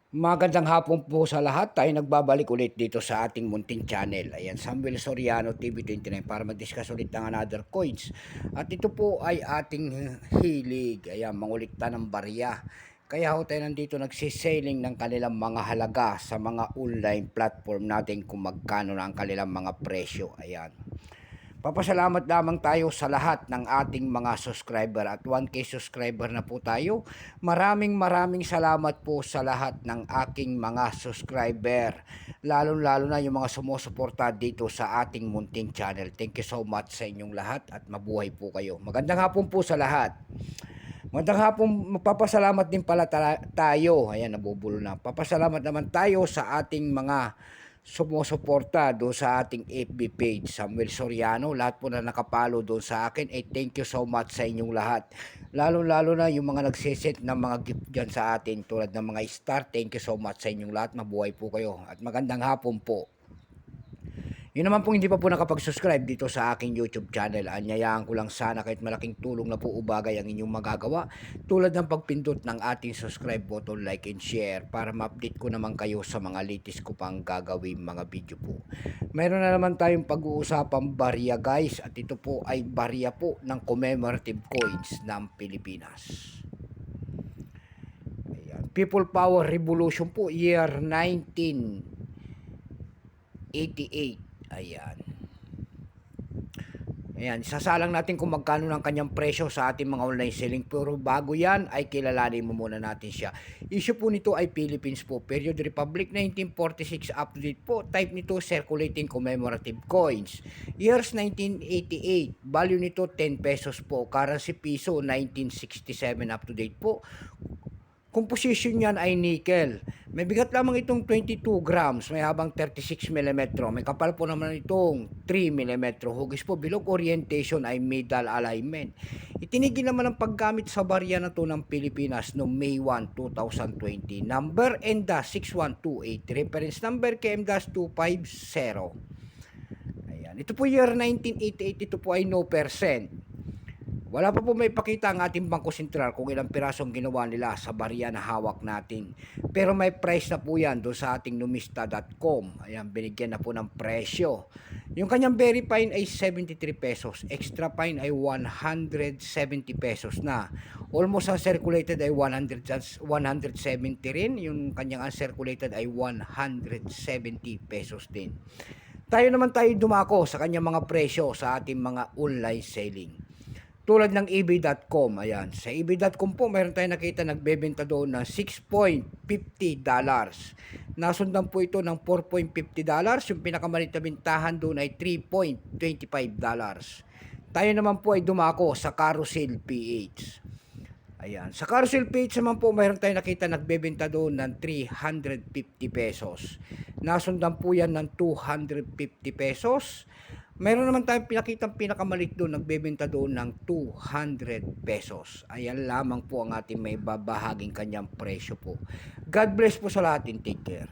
Magandang hapon po sa lahat. Tayo nagbabalik ulit dito sa ating munting channel. Ayan, Samuel Soriano TV 29 para mag-discuss ulit ng another coins. At ito po ay ating hilig. Ayan, mangulikta ng barya. Kaya ho tayo nandito nagsiselling ng kanilang mga halaga sa mga online platform natin kung magkano na ang kanilang mga presyo. Ayan. Papasalamat lamang tayo sa lahat ng ating mga subscriber at 1K subscriber na po tayo. Maraming salamat po sa lahat ng aking mga subscriber. Lalo na yung mga sumusuporta dito sa ating munting channel. Thank you so much sa inyong lahat at mabuhay po kayo. Magandang hapon po sa lahat. Magandang hapon, magpapasalamat din pala tayo. Ayan, nabubulo na. Papasalamat naman tayo sa ating mga sumusuporta doon sa ating FB page, Samuel Soriano. Lahat po na nakapalo doon sa akin, thank you so much sa inyong lahat. Lalo na yung mga nagsiset ng mga gift dyan sa atin tulad ng mga star, thank you so much sa inyong lahat. Mabuhay po kayo at magandang hapon po. Yun naman pong hindi pa po nakapag-subscribe dito sa aking YouTube channel, anyayaan ko lang sana kahit malaking tulong na po ubagay ang inyong magagawa tulad ng pagpindot ng ating subscribe button, like and share para ma-update ko naman kayo sa mga latest ko pang gagawin mga video po. Meron na naman tayong pag-uusapang barya guys at ito po ay barya po ng commemorative coins ng Pilipinas. Ayan. People Power Revolution po year 1988. Ayan. Ayan, sasalang natin kung magkano ng kanyang presyo sa ating mga online selling. Pero bago yan, ay kilalanin mo muna natin siya. Issue po nito ay Philippines po. Period Republic 1946 up to date po. Type nito circulating commemorative coins. Years 1988. Value nito 10 pesos po. Currency piso 1967 up to date po. Composition niyan ay nickel. May bigat lamang itong 22 grams, may habang 36 mm. May kapal po naman itong 3 mm. Hugis po, bilog orientation ay middle alignment. Itinigil naman ang paggamit sa barya na to ng Pilipinas noong May 1, 2020. Number NDA6128. Reference number KM-250. Ayan. Ito po year 1988. Ito po ay no percent. Wala pa po may pakita ang ating Bangko Sentral kung ilang pirasong ginawa nila sa barya na hawak natin. Pero may price na po yan doon sa ating numista.com. Ayan, binigyan na po ng presyo. Yung kanyang very fine ay 73 pesos. Extra fine ay 170 pesos na. Almost uncirculated ay 170 rin. Yung kanyang uncirculated ay 170 pesos din. Tayo dumako sa kanyang mga presyo sa ating mga online selling. Tulad ng ebay.com, ayan. Sa ebay.com po, mayroon tayong nakita nagbebenta doon ng $6.50. Nasundan po ito ng $4.50. Yung pinakamalit na bintahan doon ay $3.25. Tayo naman po ay dumako sa Carousel PH. Ayan. Sa Carousel PH naman po, mayroon tayong nakita nagbebenta doon ng 350 pesos. Nasundan po yan ng 250 pesos. Mayroon naman tayong pinakitang pinakamalit doon, nagbebenta doon ng 200 pesos. Ayan lamang po ang ating may babahaging kanyang presyo po. God bless po sa lahat, take care.